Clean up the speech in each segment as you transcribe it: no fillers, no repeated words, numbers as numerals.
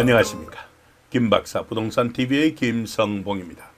안녕하십니까. 김박사 부동산TV의 김성봉입니다.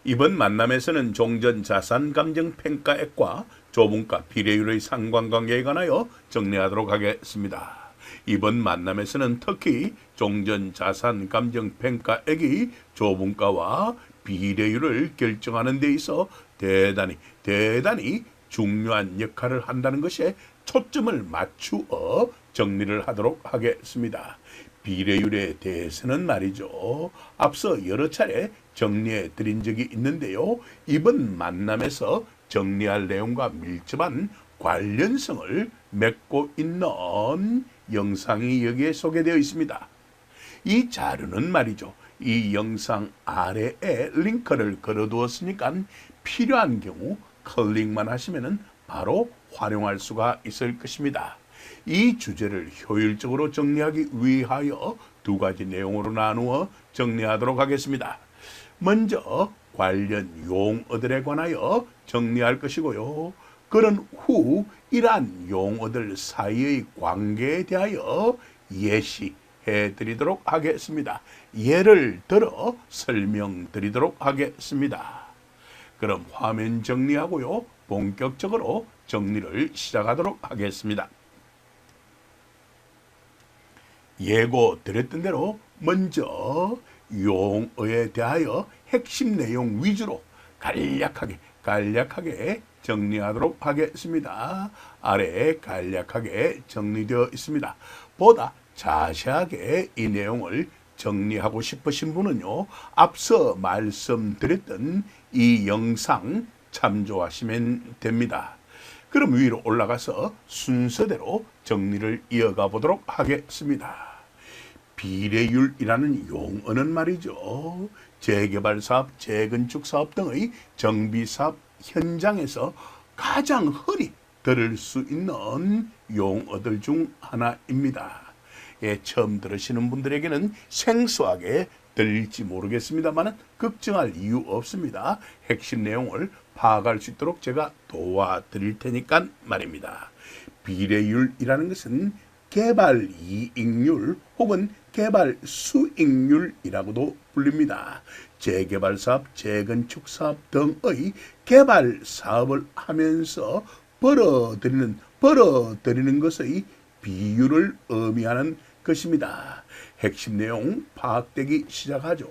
이번 만남에서는 종전자산감정평가액과 조분가 비례율의 상관관계에 관하여 정리하도록 하겠습니다. 이번 만남에서는 특히 종전자산감정평가액이 조분가와 비례율을 결정하는 데 있어 대단히 중요한 역할을 한다는 것에 초점을 맞추어 정리를 하도록 하겠습니다. 비례율에 대해서는 말이죠, 앞서 여러 차례 정리해 드린 적이 있는데요, 이번 만남에서 정리할 내용과 밀접한 관련성을 맺고 있는 영상이 여기에 소개되어 있습니다. 이 자료는 말이죠, 이 영상 아래에 링크를 걸어두었으니까 필요한 경우 클릭만 하시면 바로 활용할 수가 있을 것입니다. 이 주제를 효율적으로 정리하기 위하여 두 가지 내용으로 나누어 정리하도록 하겠습니다. 먼저 관련 용어들에 관하여 정리할 것이고요. 그런 후 이러한 용어들 사이의 관계에 대하여 예시해 드리도록 하겠습니다. 예를 들어 설명드리도록 하겠습니다. 그럼 화면 정리하고요, 본격적으로 정리를 시작하도록 하겠습니다. 예고 드렸던 대로 먼저 용어에 대하여 핵심 내용 위주로 간략하게 정리하도록 하겠습니다. 아래에 간략하게 정리되어 있습니다. 보다 자세하게 이 내용을 정리하고 싶으신 분은요, 앞서 말씀드렸던 이 영상 참조하시면 됩니다. 그럼 위로 올라가서 순서대로 정리를 이어가 보도록 하겠습니다. 비례율이라는 용어는 말이죠, 재개발사업, 재건축사업 등의 정비사업 현장에서 가장 흔히 들을 수 있는 용어들 중 하나입니다. 처음 들으시는 분들에게는 생소하게 들릴지 모르겠습니다만 걱정할 이유 없습니다. 핵심 내용을 파악할 수 있도록 제가 도와드릴 테니까 말입니다. 비례율이라는 것은 개발 이익률 혹은 개발 수익률이라고도 불립니다. 재개발사업, 재건축사업 등의 개발 사업을 하면서 벌어들이는 것의 비율을 의미하는 것입니다. 핵심 내용 파악되기 시작하죠.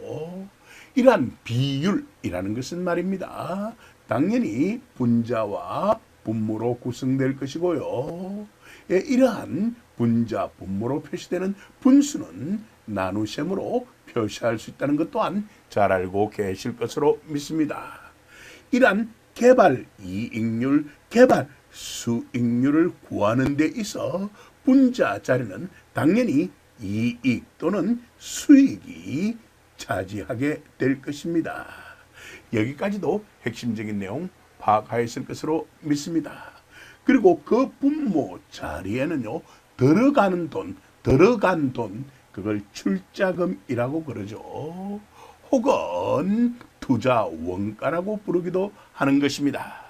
이러한 비율이라는 것은 말입니다, 당연히 분자와 분모로 구성될 것이고요. 이러한 분자, 분모로 표시되는 분수는 나눗셈으로 표시할 수 있다는 것 또한 잘 알고 계실 것으로 믿습니다. 이러한 개발 이익률, 개발 수익률을 구하는 데 있어 분자 자리는 당연히 이익 또는 수익이 차지하게 될 것입니다. 여기까지도 핵심적인 내용 파악하였을 것으로 믿습니다. 그리고 그 분모 자리에는요, 들어간 돈, 그걸 출자금이라고 그러죠. 혹은 투자 원가라고 부르기도 하는 것입니다.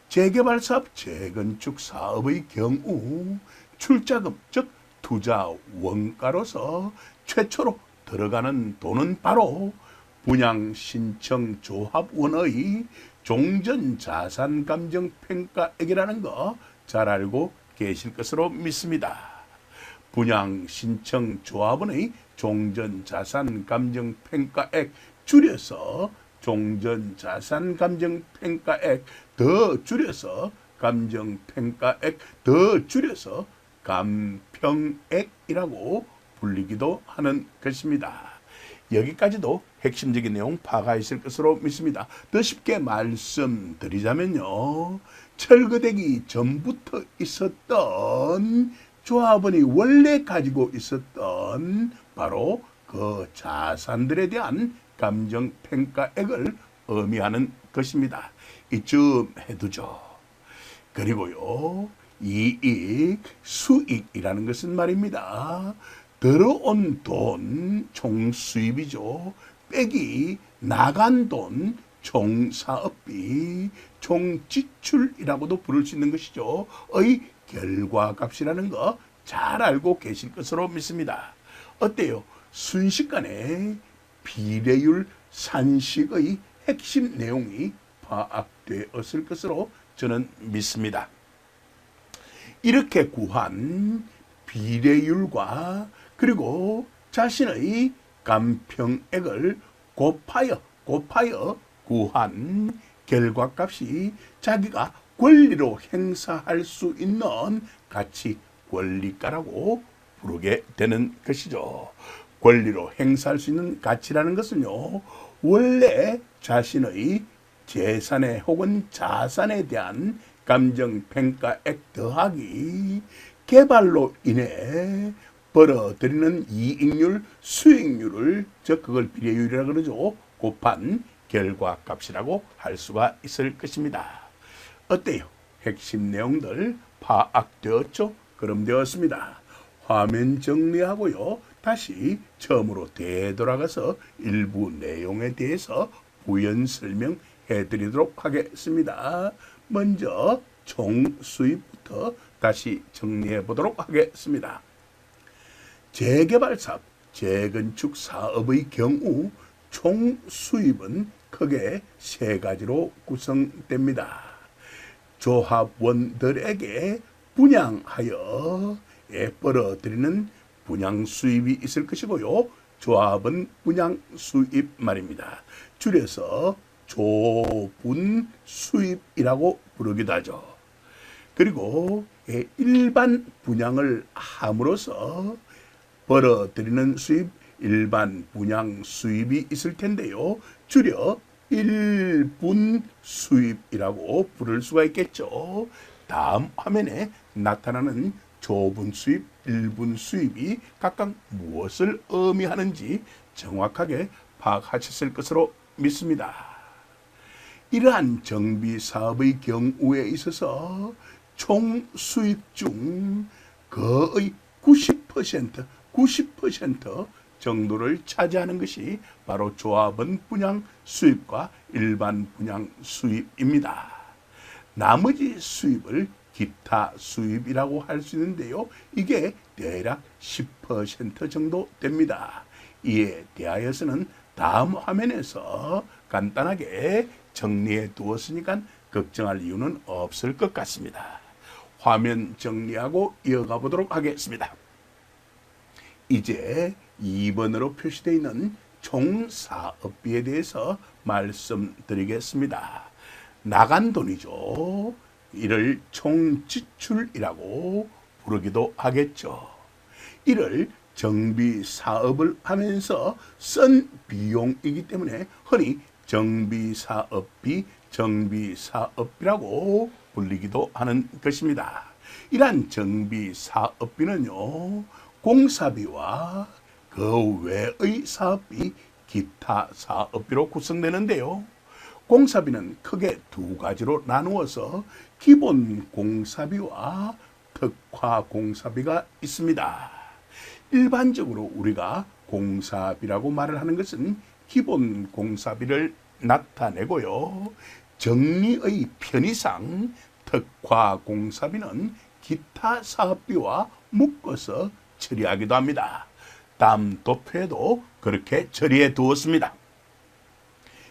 재개발사업, 재건축사업의 경우 출자금, 즉 투자 원가로서 최초로 들어가는 돈은 바로 분양신청조합원의 종전자산감정평가액이라는 거 잘 알고 계실 것으로 믿습니다. 분양신청조합원의 종전자산감정평가액, 줄여서 종전자산감정평가액, 더 줄여서 감정평가액, 더 줄여서 감평액이라고 불리기도 하는 것입니다. 여기까지도 핵심적인 내용 파악하였을 것으로 믿습니다. 더 쉽게 말씀드리자면요, 철거되기 전부터 있었던 조합원이 원래 가지고 있었던 바로 그 자산들에 대한 감정평가액을 의미하는 것입니다. 이쯤 해두죠. 그리고요, 이익, 수익이라는 것은 말입니다, 들어온 돈, 총수입이죠. 빼기 나간 돈, 총사업비, 총지출이라고도 부를 수 있는 것이죠. 의 결과값이라는 거 잘 알고 계실 것으로 믿습니다. 어때요? 순식간에 비례율 산식의 핵심 내용이 파악되었을 것으로 저는 믿습니다. 이렇게 구한 비례율과 그리고 자신의 간평액을 곱하여 구한 결과값이 자기가 권리로 행사할 수 있는 가치 권리가라고 부르게 되는 것이죠. 권리로 행사할 수 있는 가치라는 것은요, 원래 자신의 재산에 혹은 자산에 대한 감정평가액 더하기 개발로 인해 벌어들이는 이익률, 수익률을, 즉 그걸 비례율이라고 그러죠. 곱한 결과값이라고 할 수가 있을 것입니다. 어때요? 핵심 내용들 파악되었죠? 그럼 되었습니다. 화면 정리하고요. 다시 처음으로 되돌아가서 일부 내용에 대해서 부연 설명해 드리도록 하겠습니다. 먼저 총 수입부터 다시 정리해 보도록 하겠습니다. 재개발 사업, 재건축 사업의 경우 총 수입은 크게 세 가지로 구성됩니다. 조합원들에게 분양하여 벌어들이는 분양 수입이 있을 것이고요. 조합은 분양 수입 말입니다. 줄여서 조분 수입이라고 부르기도 하죠. 그리고 일반 분양을 함으로써 벌어들이는 수입, 일반 분양 수입이 있을 텐데요. 줄여 일분 수입이라고 부를 수가 있겠죠. 다음 화면에 나타나는 조분 수입, 일분 수입이 각각 무엇을 의미하는지 정확하게 파악하셨을 것으로 믿습니다. 이러한 정비 사업의 경우에 있어서 총 수입 중 거의 90% 정도를 차지하는 것이 바로 조합원 분양 수입과 일반 분양 수입입니다. 나머지 수입을 기타 수입이라고 할 수 있는데요. 이게 대략 10% 정도 됩니다. 이에 대하여서는 다음 화면에서 간단하게 정리해 두었으니까 걱정할 이유는 없을 것 같습니다. 화면 정리하고 이어가 보도록 하겠습니다. 이제 2번으로 표시되어 있는 총사업비에 대해서 말씀드리겠습니다. 나간 돈이죠. 이를 총지출이라고 부르기도 하겠죠. 이를 정비사업을 하면서 쓴 비용이기 때문에 흔히 정비사업비, 정비사업비라고 불리기도 하는 것입니다. 이러한 정비사업비는요, 공사비와 그 외의 사업비, 기타 사업비로 구성되는데요. 공사비는 크게 두 가지로 나누어서 기본 공사비와 특화 공사비가 있습니다. 일반적으로 우리가 공사비라고 말을 하는 것은 기본 공사비를 나타내고요. 정리의 편의상 특화 공사비는 기타 사업비와 묶어서 처리하기도 합니다. 다음 도표에도 그렇게 처리해 두었습니다.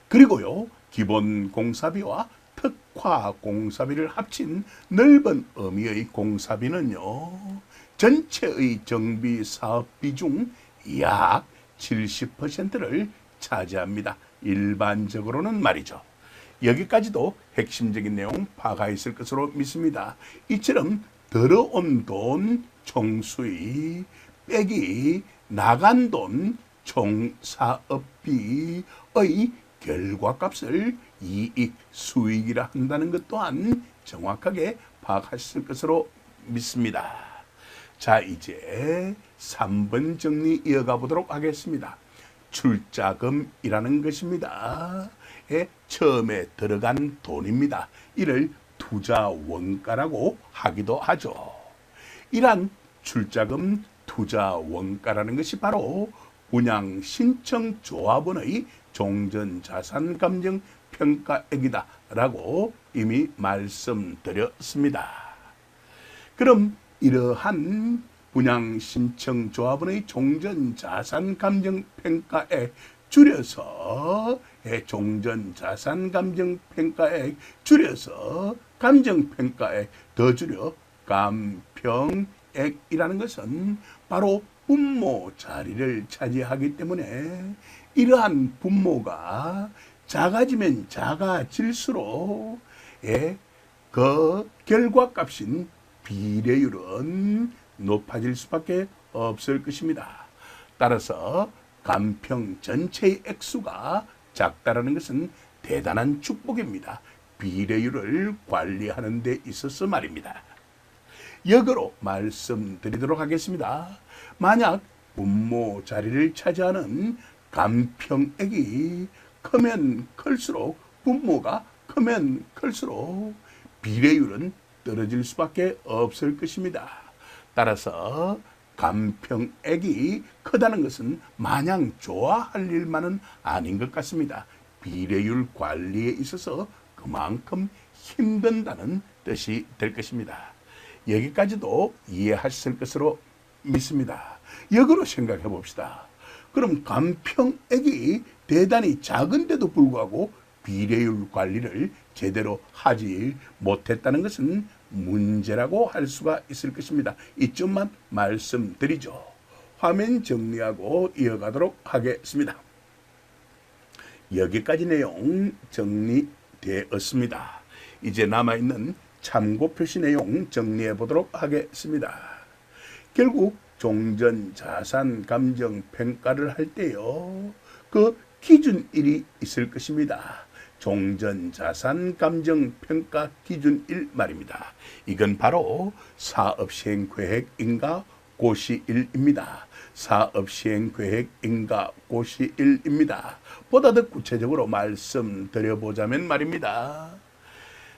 그리고요, 기본 공사비와 특화 공사비를 합친 넓은 의미의 공사비는요, 전체의 정비 사업비 중 약 70%를 차지합니다. 일반적으로는 말이죠. 여기까지도 핵심적인 내용 파악하 있을 것으로 믿습니다. 이처럼 들어온 돈 총수입 빼기 나간 돈 총사업비의 결과값을 이익 수익이라 한다는 것 또한 정확하게 파악하실 것으로 믿습니다. 자, 이제 3번 정리 이어가 보도록 하겠습니다. 출자금이라는 것입니다. 처음에 들어간 돈입니다. 이를 투자 원가라고 하기도 하죠. 이러한 출자금 투자 원가라는 것이 바로 분양 신청 조합원의 종전자산 감정 평가액이다 라고 이미 말씀드렸습니다. 그럼 이러한 분양신청조합원의 종전자산감정평가액 줄여서 종전자산감정평가액 줄여서 감정평가액 더 줄여 감평액이라는 것은 바로 분모 자리를 차지하기 때문에 이러한 분모가 작아지면 작아질수록 그 결과값인 비례율은 높아질 수밖에 없을 것입니다. 따라서 감평 전체의 액수가 작다라는 것은 대단한 축복입니다. 비례율을 관리하는 데 있어서 말입니다. 역으로 말씀드리도록 하겠습니다. 만약 분모 자리를 차지하는 감평액이 크면 클수록 분모가 크면 클수록 비례율은 떨어질 수밖에 없을 것입니다. 따라서 감평액이 크다는 것은 마냥 좋아할 일만은 아닌 것 같습니다. 비례율 관리에 있어서 그만큼 힘든다는 뜻이 될 것입니다. 여기까지도 이해하실 것으로 믿습니다. 역으로 생각해 봅시다. 그럼 감평액이 대단히 작은데도 불구하고 비례율 관리를 제대로 하지 못했다는 것은 문제라고 할 수가 있을 것입니다. 이점만 말씀드리죠. 화면 정리하고 이어가도록 하겠습니다. 여기까지 내용 정리되었습니다. 이제 남아있는 참고 표시 내용 정리해 보도록 하겠습니다. 결국 종전자산감정평가를 할 때요, 그 기준일이 있을 것입니다. 종전자산감정평가 기준일 말입니다. 이건 바로 사업시행계획인가 고시일입니다. 사업시행계획인가 고시일입니다. 보다 더 구체적으로 말씀드려보자면 말입니다.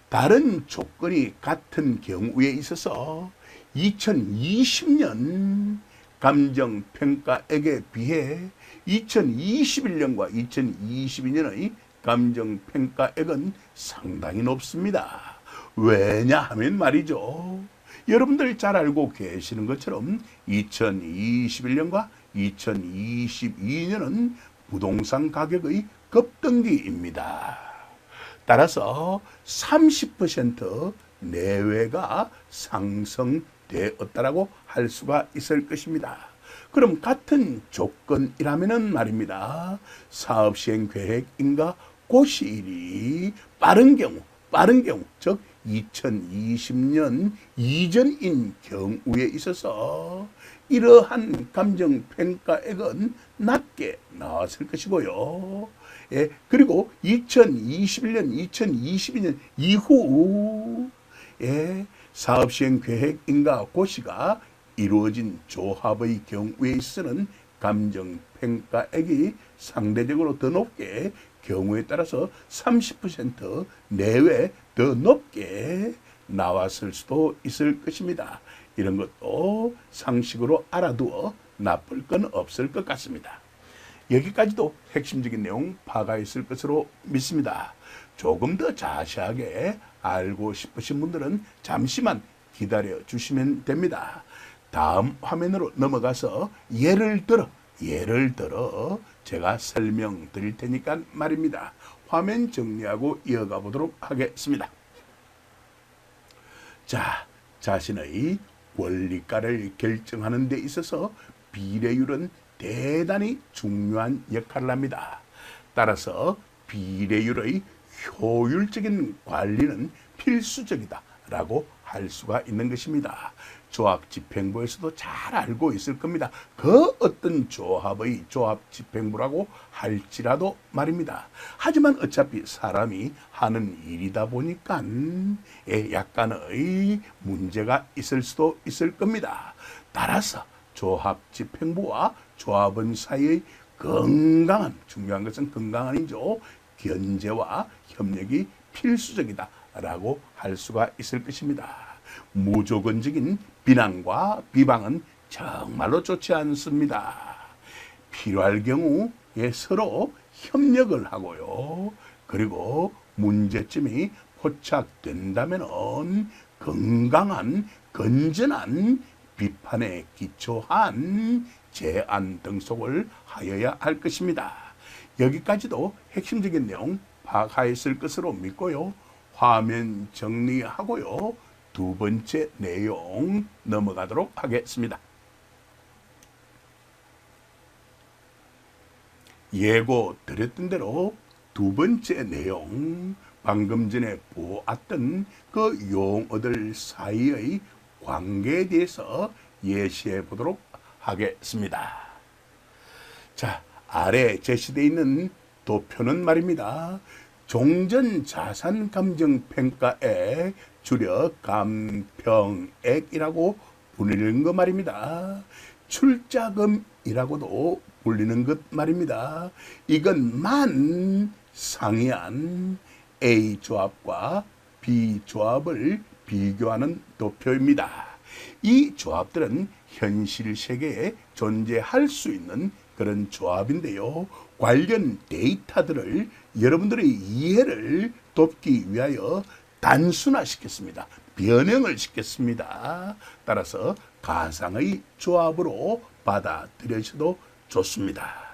다른 조건이 같은 경우에 있어서 2020년 감정평가액에 비해 2021년과 2022년의 감정평가액은 상당히 높습니다. 왜냐하면 말이죠, 여러분들 잘 알고 계시는 것처럼 2021년과 2022년은 부동산 가격의 급등기입니다. 따라서 30% 내외가 상승되었다라고 할 수가 있을 것입니다. 그럼 같은 조건이라면은 말입니다, 사업시행계획인가 고시일이 빠른 경우, 즉 2020년 이전인 경우에 있어서 이러한 감정평가액은 낮게 나왔을 것이고요. 그리고 2021년, 2022년 이후 사업시행계획인가 고시가 이루어진 조합의 경우에 있어서는 감정평가액이 상대적으로 더 높게, 경우에 따라서 30% 내외 더 높게 나왔을 수도 있을 것입니다. 이런 것도 상식으로 알아두어 나쁠 건 없을 것 같습니다. 여기까지도 핵심적인 내용 파가 있을 것으로 믿습니다. 조금 더 자세하게 알고 싶으신 분들은 잠시만 기다려 주시면 됩니다. 다음 화면으로 넘어가서 예를 들어 제가 설명드릴 테니까 말입니다. 화면 정리하고 이어가 보도록 하겠습니다. 자, 자신의 원리가를 결정하는 데 있어서 비례율은 대단히 중요한 역할을 합니다. 따라서 비례율의 효율적인 관리는 필수적이다라고 할 수가 있는 것입니다. 조합집행부에서도 잘 알고 있을 겁니다. 그 어떤 조합의 조합집행부라고 할지라도 말입니다. 하지만 어차피 사람이 하는 일이다 보니까 약간의 문제가 있을 수도 있을 겁니다. 따라서 조합집행부와 조합원 사이의 건강한, 중요한 것은 건강한이죠, 견제와 협력이 필수적이다라고 할 수가 있을 것입니다. 무조건적인 비난과 비방은 정말로 좋지 않습니다. 필요할 경우에 서로 협력을 하고요. 그리고 문제점이 포착된다면 건강한, 건전한 비판에 기초한 제안 등록을 하여야 할 것입니다. 여기까지도 핵심적인 내용 파악하였을 것으로 믿고요. 화면 정리하고요. 두 번째 내용 넘어가도록 하겠습니다. 예고 드렸던 대로 두 번째 내용, 방금 전에 보았던 그 용어들 사이의 관계에 대해서 예시해 보도록 하겠습니다. 자, 아래 제시되어 있는 도표는 말입니다. 종전자산감정평가액, 줄여 감평액이라고 불리는 것 말입니다. 출자금이라고도 불리는 것 말입니다. 이것만 상이한 A조합과 B조합을 비교하는 도표입니다. 이 조합들은 현실 세계에 존재할 수 있는 그런 조합인데요. 관련 데이터들을 여러분들의 이해를 돕기 위하여 단순화시켰습니다. 변형을 시켰습니다. 따라서 가상의 조합으로 받아들여셔도 좋습니다.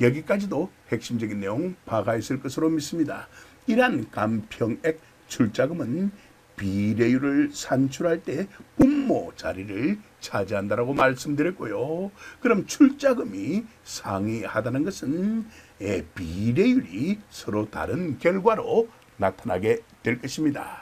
여기까지도 핵심적인 내용 파악하였을 것으로 믿습니다. 이러한 감평액 출자금은 비례율을 산출할 때 분모 자리를 차지한다라고 말씀드렸고요. 그럼 출자금이 상이하다는 것은 비례율이 서로 다른 결과로 나타나게 될 것입니다.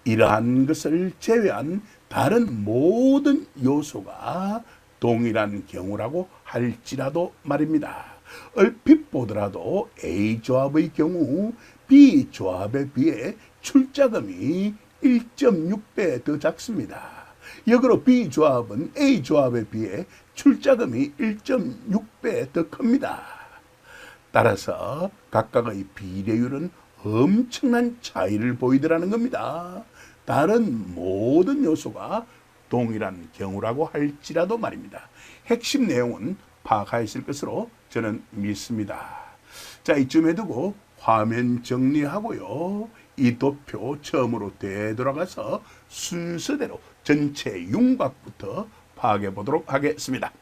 이러한 것을 제외한 다른 모든 요소가 동일한 경우라고 할지라도 말입니다. 얼핏 보더라도 A조합의 경우 B조합에 비해 출자금이 1.6배 더 작습니다. 역으로 B조합은 A조합에 비해 출자금이 1.6배 더 큽니다. 따라서 각각의 비례율은 엄청난 차이를 보이더라는 겁니다. 다른 모든 요소가 동일한 경우라고 할지라도 말입니다. 핵심 내용은 파악하였을 것으로 저는 믿습니다. 자, 이쯤에 두고 화면 정리하고요. 이 도표 처음으로 되돌아가서 순서대로 전체 윤곽부터 파악해 보도록 하겠습니다.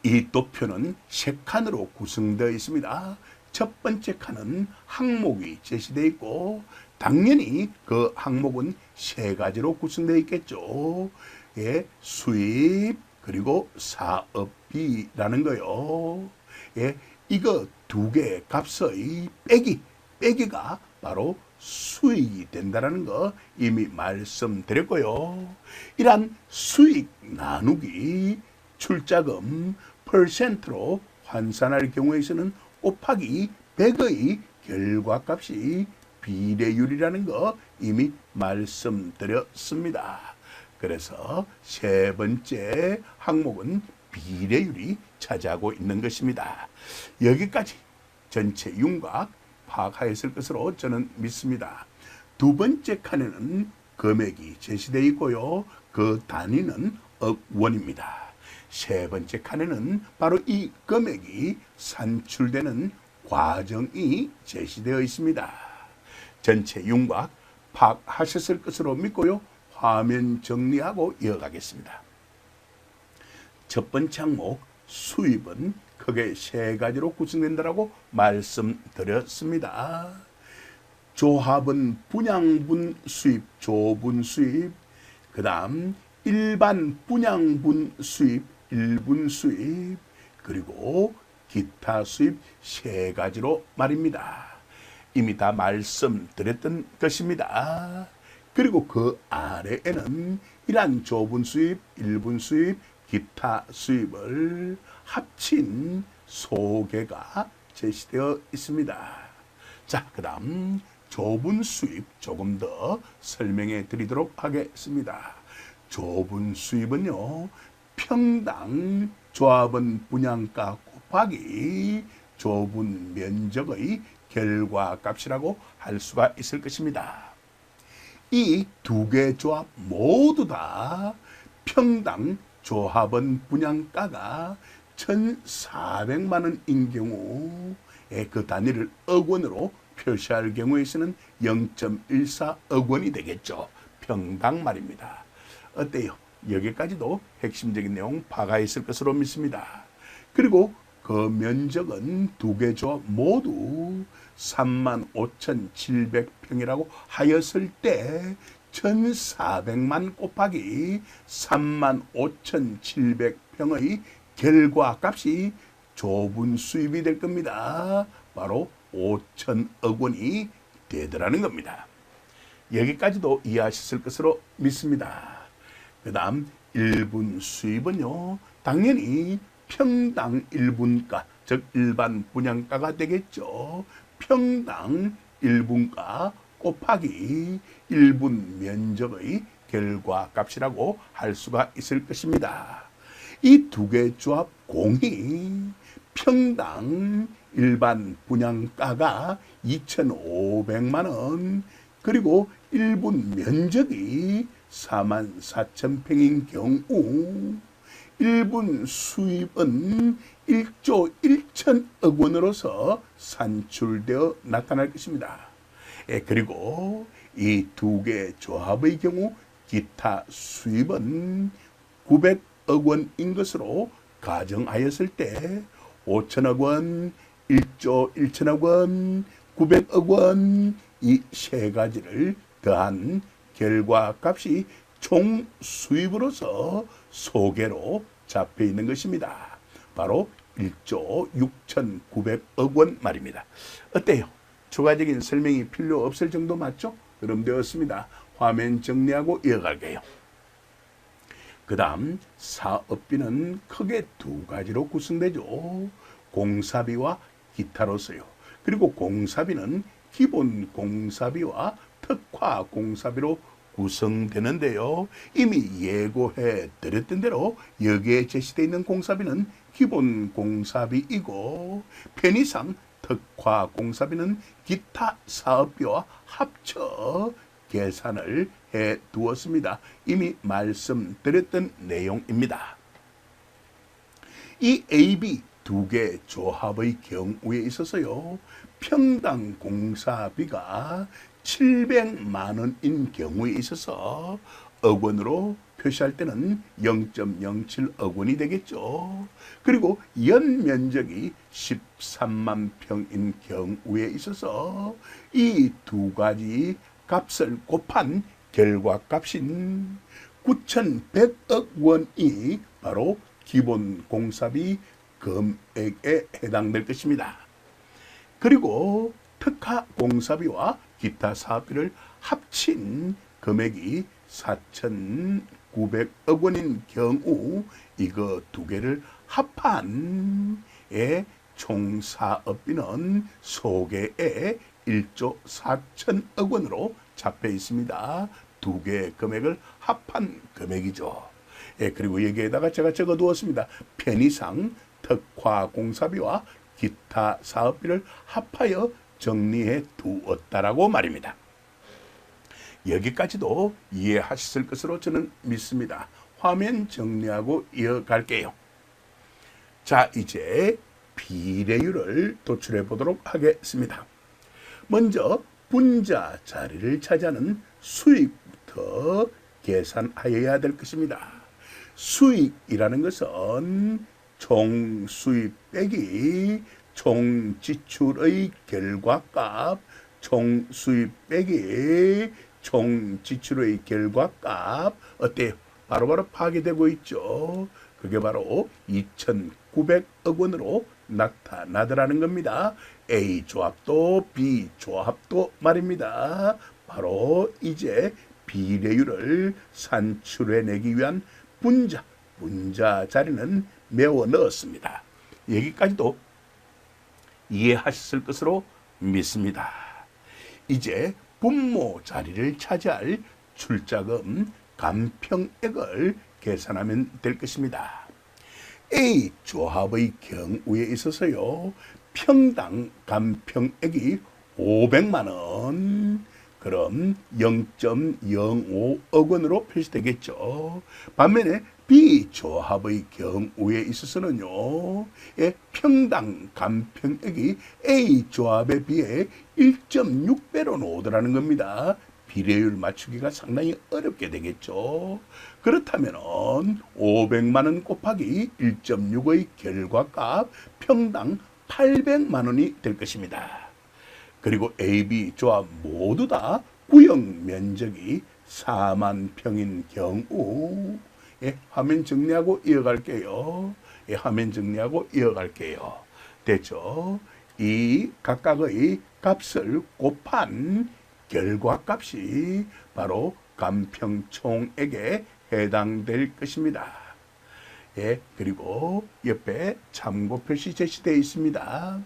이 도표는 세 칸으로 구성되어 있습니다. 첫 번째 칸은 항목이 제시되어 있고 당연히 그 항목은 세 가지로 구성되어 있겠죠. 예, 수입 그리고 사업비라는 거요. 예, 이거 두 개의 값의 빼기가 바로 수익이 된다는 거 이미 말씀드렸고요. 이러한 수익 나누기 출자금 퍼센트로 환산할 경우에서는 곱하기 100의 결과값이 비례율이라는 거 이미 말씀드렸습니다. 그래서 세 번째 항목은 비례율이 차지하고 있는 것입니다. 여기까지 전체 윤곽 파악하였을 것으로 저는 믿습니다. 두 번째 칸에는 금액이 제시되어 있고요. 그 단위는 억원입니다. 세 번째 칸에는 바로 이 금액이 산출되는 과정이 제시되어 있습니다. 전체 윤곽 파악하셨을 것으로 믿고요. 화면 정리하고 이어가겠습니다. 첫 번째 항목 수입은 크게 세 가지로 구성된다라고 말씀드렸습니다. 조합은 분양분 수입, 조분 수입, 그 다음 일반 분양분 수입, 일분 수입, 그리고 기타 수입 세 가지로 말입니다. 이미 다 말씀드렸던 것입니다. 그리고 그 아래에는 이러한 조분 수입, 일분 수입, 기타 수입을 합친 소개가 제시되어 있습니다. 자, 그 다음 조분 수입 조금 더 설명해 드리도록 하겠습니다. 조분 수입은요, 평당 조합원 분양가 곱하기 조분 면적의 결과값이라고 할 수가 있을 것입니다. 이 두 개 조합 모두 다 평당 조합원 분양가가 1,400만 원인 경우에 그 단위를 억원으로 표시할 경우에서는 0.14억 원이 되겠죠. 평당 말입니다. 어때요? 여기까지도 핵심적인 내용 파가 있을 것으로 믿습니다. 그리고 그 면적은 두 개 조합 모두 35,700평이라고 하였을 때 1,400만 곱하기 35,700평의 결과값이 조분 수입이 될 겁니다. 바로 5천억 원이 되더라는 겁니다. 여기까지도 이해하셨을 것으로 믿습니다. 그 다음 1분 수입은요, 당연히 평당 1분가, 즉 일반 분양가가 되겠죠. 평당 1분가 곱하기 1분 면적의 결과값이라고 할 수가 있을 것입니다. 이 두 개 조합 공이 평당 일반 분양가가 2,500만 원, 그리고 1분 면적이 44,000평인 경우 1분 수입은 1조 1천억 원으로서 산출되어 나타날 것입니다. 그리고 이 두 개 조합의 경우 기타 수입은 900억 원인 것으로 가정하였을 때 5천억 원, 1조 1천억 원, 900억 원 이 세 가지를 더한 결과값이 총 수입으로서 소개로 잡혀 있는 것입니다. 바로 1조 6,900억 원 말입니다. 어때요? 추가적인 설명이 필요 없을 정도 맞죠? 그럼 되었습니다. 화면 정리하고 이어갈게요. 그 다음 사업비는 크게 두 가지로 구성되죠. 공사비와 기타로서요. 그리고 공사비는 기본 공사비와 특화 공사비로 구성되는데요. 이미 예고해 드렸던 대로 여기에 제시되어 있는 공사비는 기본 공사비이고 편의상 특화 공사비는 기타 사업비와 합쳐 계산을 해 두었습니다. 이미 말씀드렸던 내용입니다. 이 AB 두 개 조합의 경우에 있어서요, 평당 공사비가 700만 원인 경우에 있어서 억 원으로 표시할 때는 0.07억 원이 되겠죠. 그리고 연 면적이 13만 평인 경우에 있어서 이 두 가지 값을 곱한 결과값인 9,100억 원이 바로 기본 공사비 금액에 해당될 것입니다. 그리고 특화 공사비와 기타 사업비를 합친 금액이 4,900억 원인 경우 이거 두 개를 합한 총 사업비는 소개에 1조 4천억 원으로 잡혀 있습니다. 두 개의 금액을 합한 금액이죠. 그리고 여기에다가 제가 적어 두었습니다. 편의상 특화 공사비와 기타 사업비를 합하여 정리해 두었다라고 말입니다. 여기까지도 이해하셨을 것으로 저는 믿습니다. 화면 정리하고 이어갈게요. 자, 이제 비례율을 도출해 보도록 하겠습니다. 먼저 분자 자리를 차지하는 수익부터 계산하여야 될 것입니다. 수익이라는 것은 총 수입 빼기 총 지출의 결과값, 총 수입 빼기 총 지출의 결과값, 어때요? 바로바로 파악되고 있죠. 그게 바로 2,900억 원으로 나타나더라는 겁니다. A 조합도 B 조합도 말입니다. 바로 이제 비례율을 산출해내기 위한 분자 자리는 메워 넣었습니다. 여기까지도 이해하셨을 것으로 믿습니다. 이제 분모 자리를 차지할 출자금 간평액을 계산하면 될 것입니다. A 조합의 경우에 있어서요, 평당 간평액이 500만 원, 그럼 0.05억 원으로 표시되겠죠. 반면에 B 조합의 경우에 있어서는요, 평당 간평액이 A 조합에 비해 1.6배로 나오더라는 겁니다. 비례율 맞추기가 상당히 어렵게 되겠죠. 그렇다면 500만 원 곱하기 1.6의 결과값 평당 800만 원이 될 것입니다. 그리고 A, B 조합 모두 다 구역 면적이 4만 평인 경우 화면 정리하고 이어갈게요. 화면 정리하고 이어갈게요. 됐죠? 이 각각의 값을 곱한 결과값이 바로 간평총액에 해당될 것입니다. 그리고 옆에 참고 표시 제시되어 있습니다.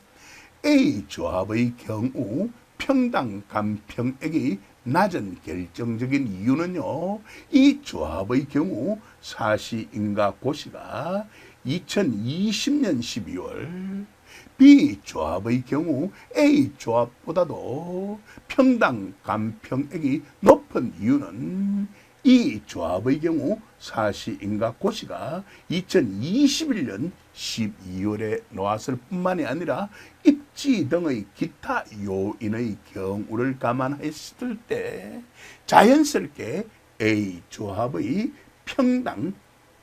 A 조합의 경우 평당 간평액이 낮은 결정적인 이유는요, 이 조합의 경우 사시인가 고시가 2020년 12월, B 조합의 경우 A 조합보다도 평당 간평액이 높은 이유는 이 조합의 경우 사시인가 고시가 2021년 12월에 나왔을 뿐만이 아니라 입지 등의 기타 요인의 경우를 감안했을 때 자연스럽게 A 조합의 평당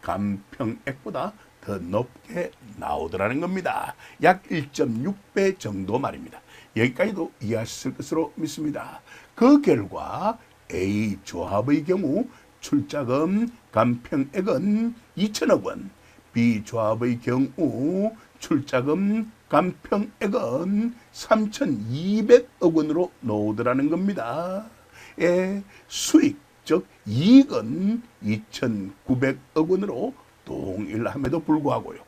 간평액보다 더 높게 나오더라는 겁니다. 약 1.6배 정도 말입니다. 여기까지도 이해하셨을 것으로 믿습니다. 그 결과 A 조합의 경우 출자금 간평액은 2천억 원, B 조합의 경우 출자금 간평액은 3,200억 원으로 나오더라는 겁니다. 수익, 즉 이익은 2,900억 원으로 동일함에도 불구하고요.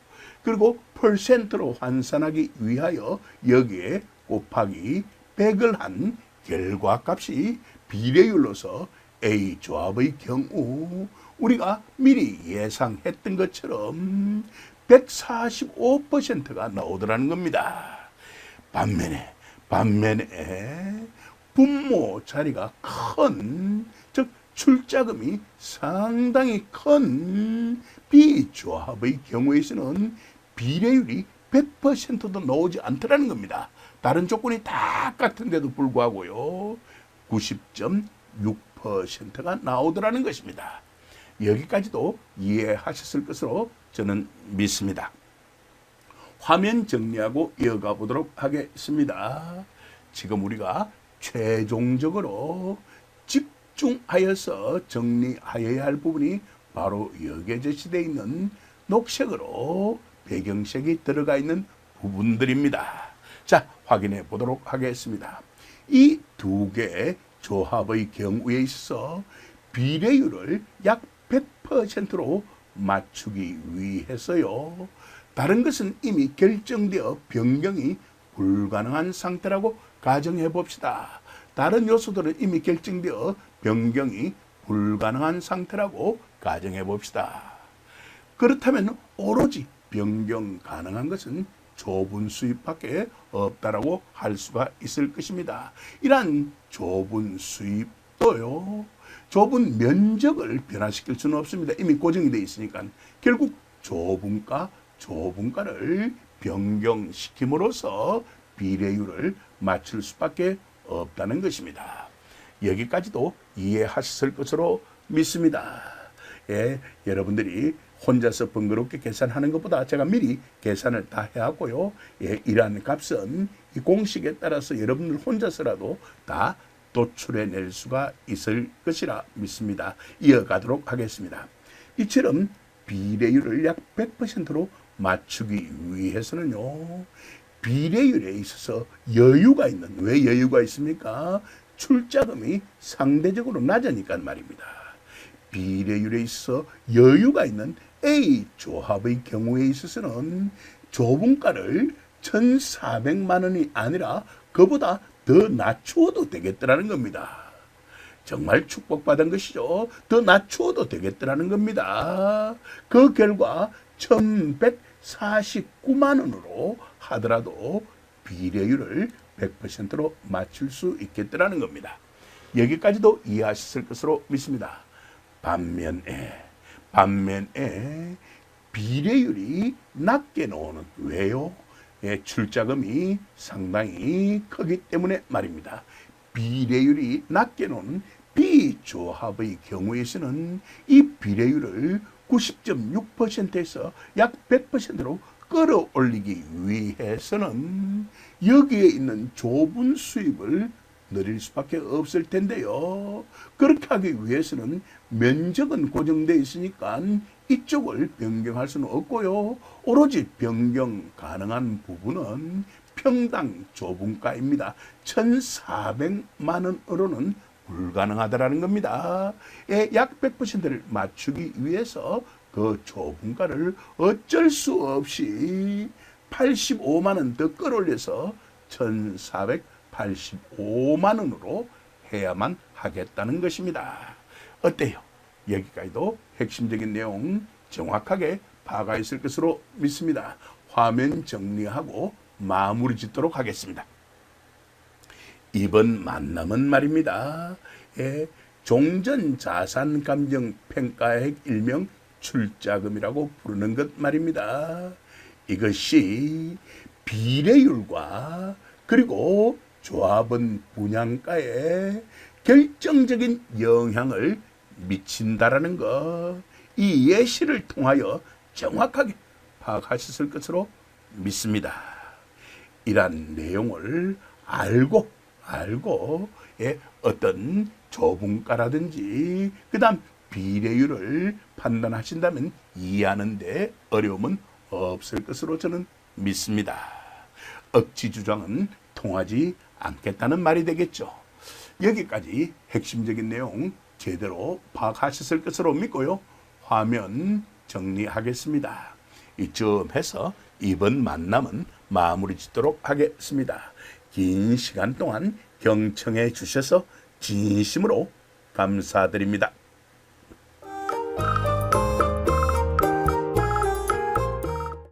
그리고 퍼센트로 환산하기 위하여 여기에 곱하기 100을 한 결과값이 비례율로서 A 조합의 경우 우리가 미리 예상했던 것처럼 145%가 나오더라는 겁니다. 반면에 분모 자리가 큰, 즉 출자금이 상당히 큰 B 조합의 경우에서는 비례율이 100%도 나오지 않더라는 겁니다. 다른 조건이 다 같은데도 불구하고요. 90.6%가 나오더라는 것입니다. 여기까지도 이해하셨을 것으로 저는 믿습니다. 화면 정리하고 이어가 보도록 하겠습니다. 지금 우리가 최종적으로 집중하여서 정리하여야 할 부분이 바로 여기에 제시되어 있는 녹색으로 배경색이 들어가 있는 부분들입니다. 자, 확인해 보도록 하겠습니다. 이 두 개의 조합의 경우에 있어서 비례율을 약 100%로 맞추기 위해서요. 다른 것은 이미 결정되어 변경이 불가능한 상태라고 가정해 봅시다. 다른 요소들은 이미 결정되어 변경이 불가능한 상태라고 가정해 봅시다. 그렇다면 오로지 변경 가능한 것은 좁은 수입밖에 없다라고 할 수가 있을 것입니다. 이러한 좁은 수입도요, 좁은 면적을 변화시킬 수는 없습니다. 이미 고정이 되어 있으니까 결국 좁은가를 변경시킴으로써 비례율을 맞출 수밖에 없다는 것입니다. 여기까지도 이해하셨을 것으로 믿습니다. 여러분들이 혼자서 번거롭게 계산하는 것보다 제가 미리 계산을 다 해왔고요. 이러한 값은 이 공식에 따라서 여러분들 혼자서라도 다 도출해낼 수가 있을 것이라 믿습니다. 이어가도록 하겠습니다. 이처럼 비례율을 약 100%로 맞추기 위해서는요, 비례율에 있어서 여유가 있는, 왜 여유가 있습니까? 출자금이 상대적으로 낮으니까 말입니다. 비례율에 있어 여유가 있는 A 조합의 경우에 있어서는 좁은가를 1,400만 원이 아니라 그보다 더 낮추어도 되겠더라는 겁니다. 정말 축복받은 것이죠. 더 낮추어도 되겠더라는 겁니다. 그 결과 1,149만 원으로 하더라도 비례율을 100%로 맞출 수 있겠더라는 겁니다. 여기까지도 이해하셨을 것으로 믿습니다. 반면에 비례율이 낮게 나오는, 왜요? 출자금이 상당히 크기 때문에 말입니다. 비례율이 낮게 나오는 B조합의 경우에서는 이 비례율을 90.6%에서 약 100%로 끌어올리기 위해서는 여기에 있는 좁은 수입을 늘릴 수밖에 없을 텐데요. 그렇게 하기 위해서는 면적은 고정되어 있으니까 이쪽을 변경할 수는 없고요. 오로지 변경 가능한 부분은 평당 조분가입니다. 1,400만 원으로는 불가능하다라는 겁니다. 약 100%를 맞추기 위해서 그 조분가를 어쩔 수 없이 85만 원 더 끌어올려서 1,485만 원으로 해야만 하겠다는 것입니다. 어때요? 여기까지도 핵심적인 내용 정확하게 파악하 있을 것으로 믿습니다. 화면 정리하고 마무리 짓도록 하겠습니다. 이번 만남은 말입니다. 종전자산감정평가액 일명 출자금이라고 부르는 것 말입니다. 이것이 비례율과 그리고 조합원 분양가에 결정적인 영향을 미친다라는 것, 이 예시를 통하여 정확하게 파악하셨을 것으로 믿습니다. 이러한 내용을 알고 어떤 조분가라든지 그다음 비례율을 판단하신다면 이해하는데 어려움은 없을 것으로 저는 믿습니다. 억지 주장은 통하지 않겠다는 말이 되겠죠. 여기까지 핵심적인 내용 제대로 파악하셨을 것으로 믿고요. 화면 정리하겠습니다. 이쯤해서 이번 만남은 마무리 짓도록 하겠습니다. 긴 시간 동안 경청해 주셔서 진심으로 감사드립니다.